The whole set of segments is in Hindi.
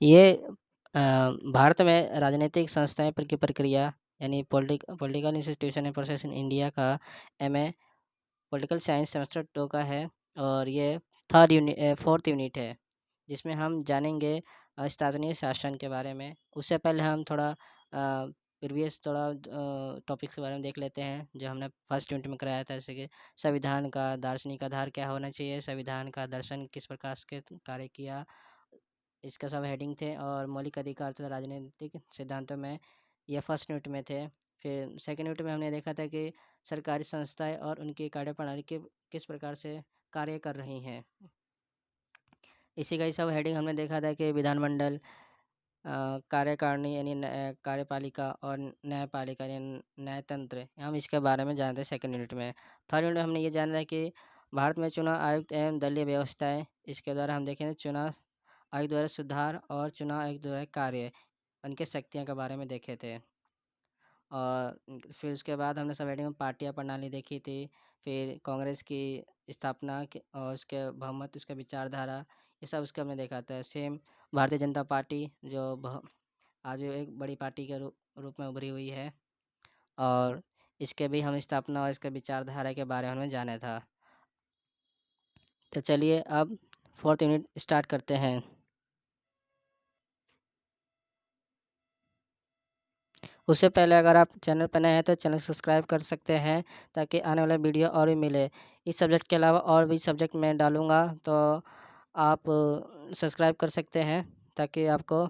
ये भारत में राजनीतिक संस्थाएँ की प्रक्रिया यानी political institution and process in India का एमए पॉलिटिकल साइंस सेमेस्टर 2 का है और ये 4th यूनिट है, जिसमें हम जानेंगे स्थानीय शासन के बारे में। उससे पहले हम थोड़ा प्रीवियस टॉपिक्स के बारे में देख लेते हैं, जो हमने फर्स्ट यूनिट में कराया था, जैसे कि संविधान का दार्शनिक आधार क्या होना चाहिए, संविधान का दर्शन किस प्रकार से कार्य किया, इसका सब हेडिंग थे और मौलिक अधिकार तथा राजनीतिक सिद्धांतों में ये फर्स्ट यूनिट में थे। फिर सेकंड यूनिट में हमने देखा था कि सरकारी संस्थाएँ और उनकी कार्यप्रणाली के किस प्रकार से कार्य कर रही हैं। इसी का ही सब हेडिंग हमने देखा था कि विधानमंडल, कार्यकारिणी यानी कार्यपालिका और न्यायपालिका यानी न्यायतंत्र, हम इसके बारे में जानते हैं सेकंड यूनिट में। थर्ड यूनिट में हमने ये जाना है कि भारत में चुनाव आयुक्त एवं दलीय व्यवस्थाएँ, इसके द्वारा हम देखेंगे चुनाव आयोग द्वारा सुधार और चुनाव आयोग द्वारा कार्य, उनकी शक्तियाँ के बारे में देखे थे। और फिर उसके बाद हमने सब हेडिंग में पार्टियाँ प्रणाली देखी थी, फिर कांग्रेस की स्थापना और उसके बहुमत, उसका विचारधारा, ये सब उसका हमने देखा था। सेम भारतीय जनता पार्टी जो आज एक बड़ी पार्टी के रूप में उभरी हुई है, और इसके भी हम स्थापना और इसके विचारधारा के बारे में हमें जाना था। तो चलिए अब फोर्थ यूनिट स्टार्ट करते हैं। उससे पहले अगर आप चैनल पर नए हैं तो चैनल सब्सक्राइब कर सकते हैं, ताकि आने वाला वीडियो और भी मिले। इस सब्जेक्ट के अलावा और भी सब्जेक्ट मैं डालूँगा, तो आप सब्सक्राइब कर सकते हैं, ताकि आपको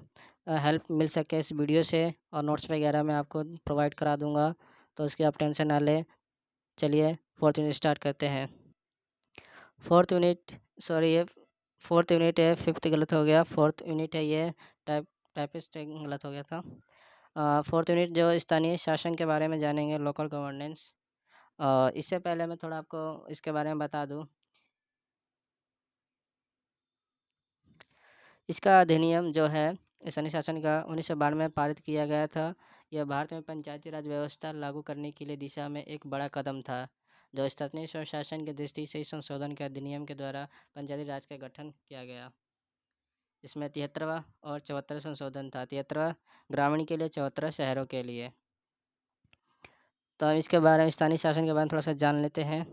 हेल्प मिल सके इस वीडियो से, और नोट्स वगैरह मैं आपको प्रोवाइड करा दूँगा, तो उसकी आप टेंशन ना लें। चलिए फोर्थ यूनिट स्टार्ट करते हैं। फोर्थ यूनिट सॉरी ये फोर्थ यूनिट है, फिफ्थ गलत हो गया, फोर्थ यूनिट है ये, टाइपिस्ट गलत हो गया था। फोर्थ यूनिट जो स्थानीय शासन के बारे में जानेंगे, लोकल गवर्नेंस। इससे पहले मैं थोड़ा आपको इसके बारे में बता दूं। इसका अधिनियम जो है स्थानीय शासन का 1992 में पारित किया गया था। यह भारत में पंचायती राज व्यवस्था लागू करने के लिए दिशा में एक बड़ा कदम था, जो स्थानीय स्वशासन की दृष्टि से इस संशोधन के अधिनियम के द्वारा पंचायती राज का गठन किया गया। इसमें 73वां और 74वां संशोधन था। 73वां ग्रामीण के लिए, 74वां शहरों के लिए। तो हम इसके बारे में, स्थानीय शासन के बारे में थोड़ा सा जान लेते हैं।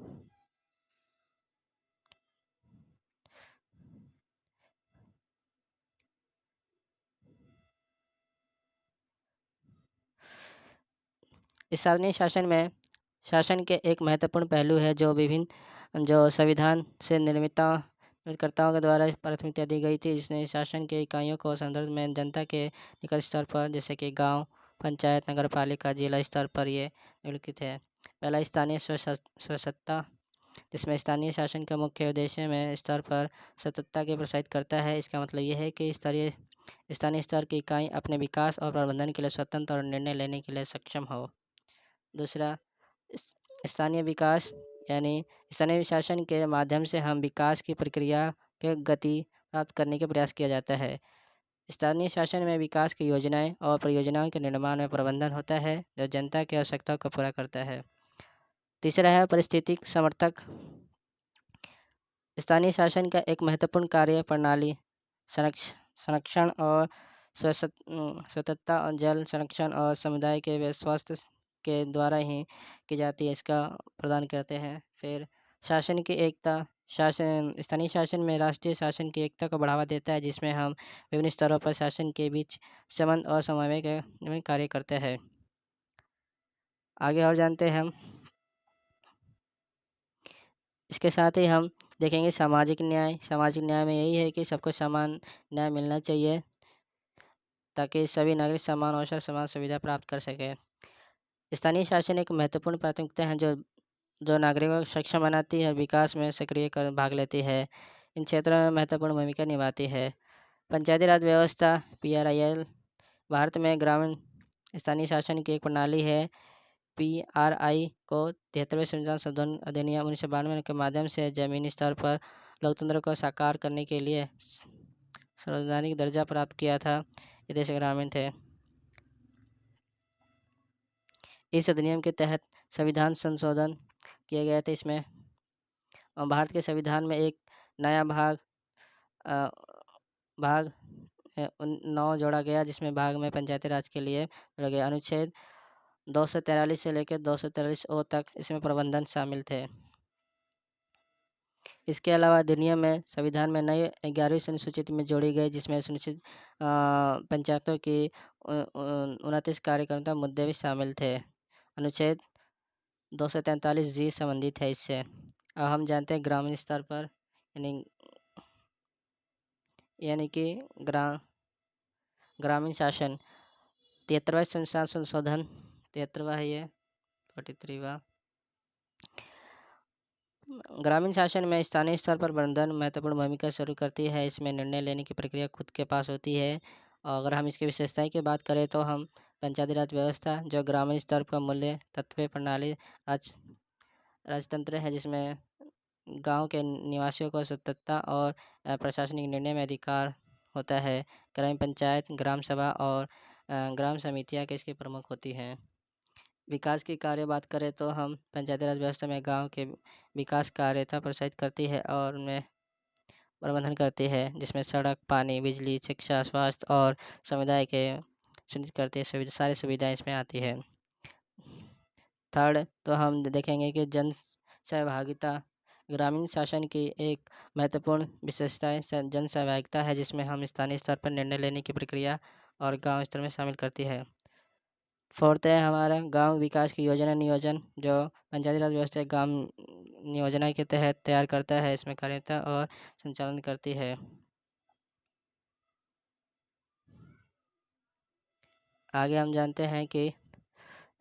स्थानीय शासन में शासन के एक महत्वपूर्ण पहलू है, जो संविधान से निर्मितकर्ताओं के द्वारा प्राथमिकता दी गई थी, जिसने शासन के इकाइयों को संदर्भ में जनता के निकट स्तर पर, जैसे कि गांव, पंचायत, नगरपालिका, जिला स्तर पर ये निम्नलिखित है। पहला, स्थानीय स्वसत्ता, जिसमें स्थानीय शासन का मुख्य उद्देश्य में स्तर पर सत्ता के प्रोत्साहित करता है। इसका मतलब ये है कि स्थानीय स्तर की इकाई अपने विकास और प्रबंधन के लिए स्वतंत्र और निर्णय लेने के लिए सक्षम हो। दूसरा, स्थानीय विकास, यानी स्थानीय शासन के माध्यम से हम विकास की प्रक्रिया के गति प्राप्त करने का प्रयास किया जाता है। स्थानीय शासन में विकास की योजनाएं और परियोजनाओं के निर्माण में प्रबंधन होता है, जो जनता की आवश्यकताओं को पूरा करता है। तीसरा है पारिस्थितिक समर्थक। स्थानीय शासन का एक महत्वपूर्ण कार्य प्रणाली संरक्षण और स्वच्छता और जल संरक्षण और समुदाय के स्वास्थ्य के द्वारा ही की जाती है, इसका प्रदान करते हैं। फिर शासन की एकता, स्थानीय शासन में राष्ट्रीय शासन की एकता को बढ़ावा देता है, जिसमें हम विभिन्न स्तरों पर शासन के बीच संबंध और समन्वय के कार्य करते हैं। आगे और जानते हैं हम। इसके साथ ही हम देखेंगे सामाजिक न्याय। सामाजिक न्याय में यही है कि सबको समान न्याय मिलना चाहिए, ताकि सभी नागरिक समान अवसर, समान सुविधा प्राप्त कर सकें। स्थानीय शासन एक महत्वपूर्ण प्राथमिकता है, जो नागरिकों को सक्षम बनाती है, विकास में सक्रिय कर भाग लेती है। इन क्षेत्रों में महत्वपूर्ण भूमिका निभाती है। पंचायती राज व्यवस्था, PRIL, भारत में ग्रामीण स्थानीय शासन की एक प्रणाली है। PRI को 73वें संविधान संशोधन अधिनियम 1992 के माध्यम से जमीनी स्तर पर लोकतंत्र को साकार करने के लिए संवैधानिक दर्जा प्राप्त किया था। ये देश ग्रामीण थे। इस अधिनियम के तहत संविधान संशोधन किए गए थे। इसमें भारत के संविधान में एक नया भाग 9 जोड़ा गया, जिसमें भाग में पंचायती राज के लिए जोड़ा गया। अनुच्छेद 243 से लेकर 243 ओ तक इसमें प्रबंधन शामिल थे। इसके अलावा अधिनियम में संविधान में नई 11वीं अनुसूचित में जोड़ी गई, जिसमें सुनिश्चित पंचायतों की 29 कार्यकर्ता मुद्दे भी शामिल थे। अनुच्छेद 243 जी संबंधित है इससे। अब हम जानते हैं ग्रामीण स्तर पर यानी कि ग्रामीण शासन 73वां संविधान संशोधन 73वां है ये 43वां। ग्रामीण शासन में स्थानीय स्तर पर प्रबंधन महत्वपूर्ण भूमिका शुरू करती है। इसमें निर्णय लेने की प्रक्रिया खुद के पास होती है। और अगर हम इसकी विशेषताएं की बात करें तो हम पंचायती राज व्यवस्था जो ग्रामीण स्तर पर मूल्य तत्व प्रणाली राजतंत्र है, जिसमें गांव के निवासियों को स्वतंत्रता और प्रशासनिक निर्णय में अधिकार होता है। ग्रामीण पंचायत, ग्राम सभा और ग्राम समितियां किसकी प्रमुख होती हैं। विकास की कार्य बात करें तो हम पंचायती राज व्यवस्था में गांव के विकास कार्यता प्रोत्साहित करती है और उनमें प्रबंधन करती है, जिसमें सड़क, पानी, बिजली, शिक्षा, स्वास्थ्य और समुदाय के सुनिश्चित करती है। सारी सुविधाएं इसमें आती है। थर्ड तो हम देखेंगे कि जन सहभागिता ग्रामीण शासन की एक महत्वपूर्ण विशेषता जन सहभागिता है, जिसमें हम स्थानीय स्तर पर निर्णय लेने की प्रक्रिया और गांव स्तर में शामिल करती है। फोर्थ है हमारा गांव विकास की योजना नियोजन, जो पंचायती राज व्यवस्था गांव योजना के तहत तैयार करता है, इसमें कार्यता और संचालन करती है। आगे हम जानते हैं कि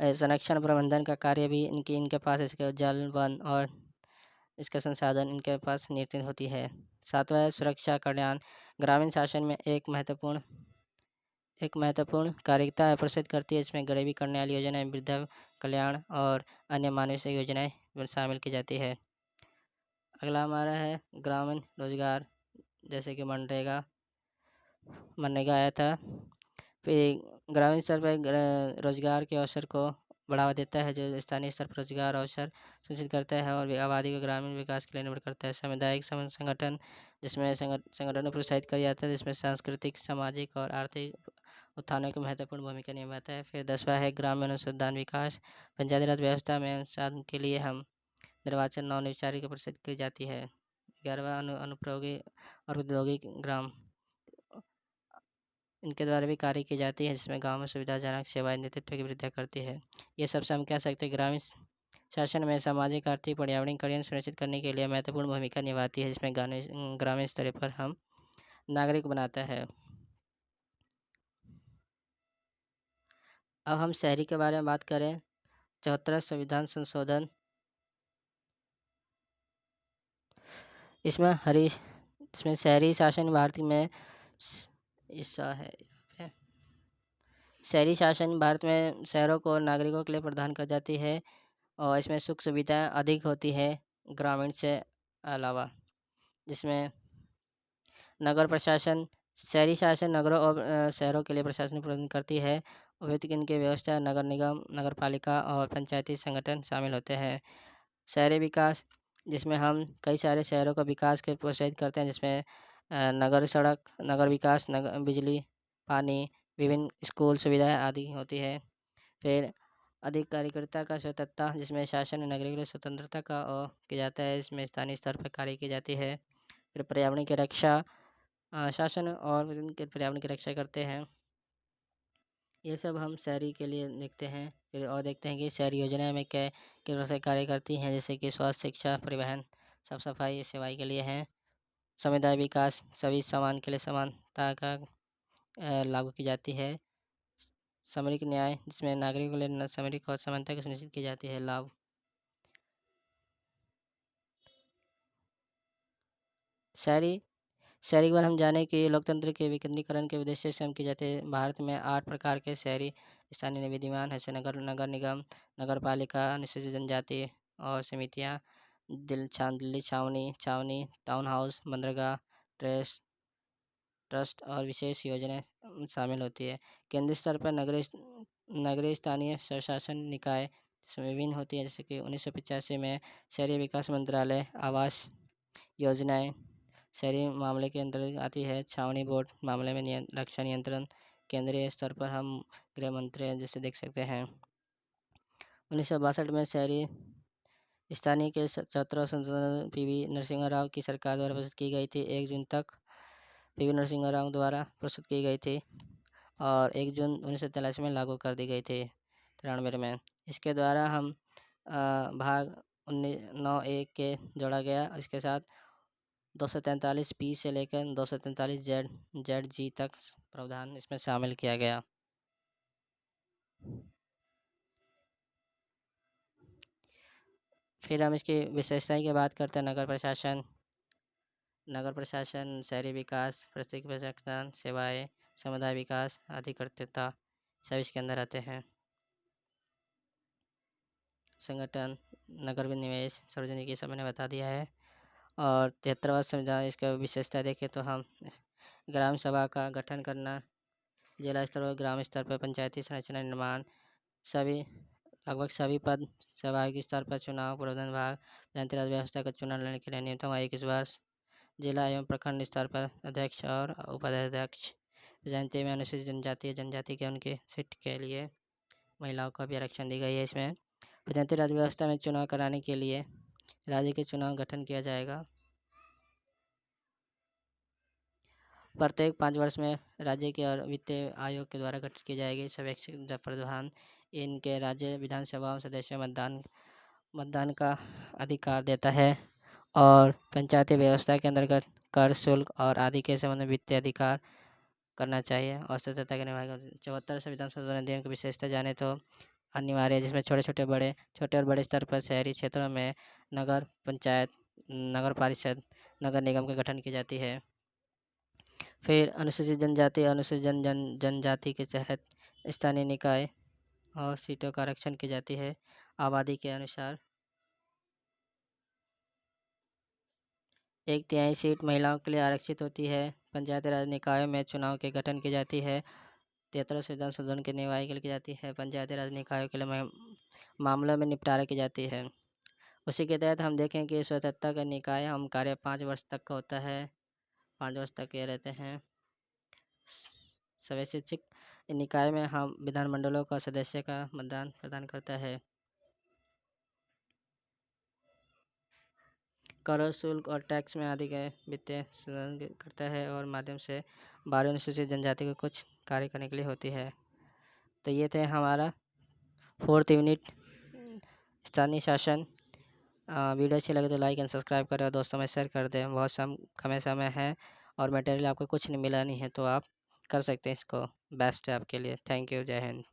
संरक्षण प्रबंधन का कार्य भी इनके पास इसके जल, वन और इसका संसाधन इनके पास निर्णित होती है। सातवां है सुरक्षा कल्याण। ग्रामीण शासन में एक महत्वपूर्ण कार्यता प्रस्तुत करती है, इसमें गरीबी कल्याण योजनाएं, वृद्धा कल्याण और अन्य मानवीय योजनाएं शामिल की जाती है। अगला हमारा है ग्रामीण रोजगार, जैसे कि मनरेगा आया था। फिर ग्रामीण स्तर पर रोजगार के अवसर को बढ़ावा देता है, जो स्थानीय स्तर पर रोजगार अवसर सुनिश्चित करता है और आबादी को ग्रामीण विकास के लिए निर्भर करता है। सामुदायिक संगठन, जिसमें संगठनों को प्रोत्साहित किया जाता है, जिसमें सांस्कृतिक, सामाजिक और आर्थिक उत्थानों की महत्वपूर्ण भूमिका निभाता है। फिर 10वां है ग्रामीण अनुसंधान विकास। पंचायती राज व्यवस्था में अनुसंधान के लिए हम निर्वाचन नवनिर्वाचित की प्रस्तुत की जाती है। 11वां अनुप्रयोगी और औद्योगिक ग्राम, इनके द्वारा भी कार्य की जाती है, जिसमें गाँव में सुविधाजनक सेवाएं नेतृत्व की वृद्धि करती है। ये सबसे हम कह सकते हैं ग्रामीण शासन में सामाजिक, आर्थिक, पर्यावरणीय कल्याण सुनिश्चित करने के लिए महत्वपूर्ण भूमिका निभाती है, जिसमें ग्रामीण स्तर पर हम नागरिक बनाता है। अब हम शहरी के बारे में बात करें। 74वां संविधान संशोधन, इसमें शहरी शासन भारत में हिस्सा है। शहरी शासन भारत में शहरों को नागरिकों के लिए प्रदान कर जाती है और इसमें सुख सुविधाएं अधिक होती है ग्रामीण से अलावा, जिसमें नगर प्रशासन, शहरी शासन नगरों और शहरों के लिए प्रशासन प्रदान करती है। और इनकी व्यवस्था नगर निगम, नगर पालिका और पंचायती संगठन शामिल होते हैं। शहरी विकास, जिसमें हम कई सारे शहरों का विकास के प्रोत्साहित करते हैं, जिसमें नगर सड़क, नगर विकास, नगर बिजली, पानी, विभिन्न स्कूल सुविधाएं आदि होती है। फिर अधिक कार्यकर्ता का स्वतंत्रता, जिसमें शासन नागरिक के लिए स्वतंत्रता का किया जाता है, इसमें स्थानीय स्तर पर कार्य की जाती है। फिर पर्यावरण की रक्षा, शासन और उनके पर्यावरण की रक्षा करते हैं। ये सब हम शहरी के लिए देखते हैं। फिर और देखते हैं कि शहरी योजनाएं में क्या किस तरह से कार्य करती हैं, जैसे कि स्वास्थ्य, शिक्षा, परिवहन, साफ सफाई सेवाई के लिए हैं। समुदाय विकास, सभी समान के लिए समानता का लागू की जाती है। सामरिक न्याय, जिसमें नागरिकों के लिए सामरिक और समानता की सुनिश्चित की जाती है। लाभ शहरी शहरी के बारे में हम जाने कि लोकतंत्र के विकेंद्रीकरण के उद्देश्य से हम की जाते हैं। भारत में 8 प्रकार के शहरी स्थानीय विद्यमान है, जैसे नगर निगम, नगर पालिका, अनुसूचित जनजाति और समितियाँ, दिल्ली छावनी, टाउन हाउस, बंदरगाह, ट्रस्ट और विशेष योजनाएं शामिल होती है। केंद्रीय स्तर पर नगरीय स्थानीय स्वशासन निकाय जिसमें विभिन्न होती है, जैसे कि 1985 में शहरी विकास मंत्रालय, आवास योजनाएं, शहरी मामले के अंतर्गत आती है छावनी बोर्ड मामले में रक्षा नियंत्रण। केंद्रीय स्तर पर हम गृह मंत्री हैं, जैसे देख सकते हैं। 1962 में शहरी स्थानीय के 17 संशोधन पीवी नरसिंह राव की सरकार द्वारा प्रस्तुत की गई थी। 1 जून तक पीवी नरसिंह राव द्वारा प्रस्तुत की गई थी और 1 जून 1943 में लागू कर दी गई थी, 93 में। इसके द्वारा हम भाग 9A के जोड़ा गया। इसके साथ 243 P से लेकर 243 Z G तक प्रावधान इसमें शामिल किया गया। फिर हम इसकी विशेषताएं की बात करते हैं। नगर प्रशासन, शहरी विकास, प्रत्येक प्रशासन, सेवाएं, समुदाय विकास, अधिकृतता, सब इसके अंदर आते हैं। संगठन, नगर विनिवेश, सार्वजनिक, ये सब मैंने बता दिया है। और 73वां संविधान, इसका विशेषता देखें तो हम ग्राम सभा का गठन करना, जिला स्तर और ग्राम स्तर पर पंचायती संरचना निर्माण, सभी लगभग सभी पद सहभागी स्तर पर चुनाव, प्रबंधन विभाग, पंचायती राज व्यवस्था का चुनाव लड़ने के लिए न्यूनतम आयु 21 वर्ष, जिला एवं प्रखंड स्तर पर अध्यक्ष और उपाध्यक्ष। जनजाति में अनुसूचित जनजाति के उनके सीट के लिए महिलाओं को भी आरक्षण दी गई है। इसमें पंचायती राज व्यवस्था में चुनाव कराने के लिए राज्य के चुनाव गठन किया जाएगा। प्रत्येक 5 वर्ष में राज्य के और वित्तीय आयोग के द्वारा गठित की जाएगी। सर्वेक्षक प्रधान इनके राज्य विधानसभा सदस्य मतदान का अधिकार देता है और पंचायती व्यवस्था के अंतर्गत कर, शुल्क और आदि के संबंध में वित्तीय अधिकार करना चाहिए और स्वतंत्रता के निवारण। 74 संविधान संशोधन अधिनियम की विशेषता जाने तो अनिवार्य है, जिसमें छोटे और बड़े स्तर पर शहरी क्षेत्रों में नगर पंचायत, नगर परिषद, नगर निगम का गठन की जाती है। फिर अनुसूचित जनजाति के तहत स्थानीय निकाय और सीटों का आरक्षण की जाती है आबादी के अनुसार। 1/3 सीट महिलाओं के लिए आरक्षित होती है। पंचायती राज निकायों में चुनाव के गठन की जाती है। 73 संविधान संशोधन के निवाई के लिए की जाती है। पंचायती राज निकायों के लिए मामलों में निपटारा की जाती है। उसी के तहत हम देखें कि स्वतंत्रता का निकाय हम कार्य 5 वर्ष तक का होता है, 5 वर्ष तक ये रहते हैं। सभी शिक्षक निकाय में हम विधानमंडलों का सदस्य का मतदान प्रदान करता है। कर, शुल्क और टैक्स में आदि के वित्तीय संसाधन करता है और माध्यम से 12 अनुसूचित जनजाति को कुछ कार्य करने के लिए होती है। तो ये थे हमारा 4th यूनिट स्थानीय शासन। वीडियो अच्छी लगे तो लाइक एंड सब्सक्राइब करें और दोस्तों में शेयर कर दें। बहुत कम समय है और मटेरियल आपको कुछ नहीं मिला नहीं है तो आप कर सकते हैं इसको। बेस्ट है आपके लिए। Thank you. जय हिंद।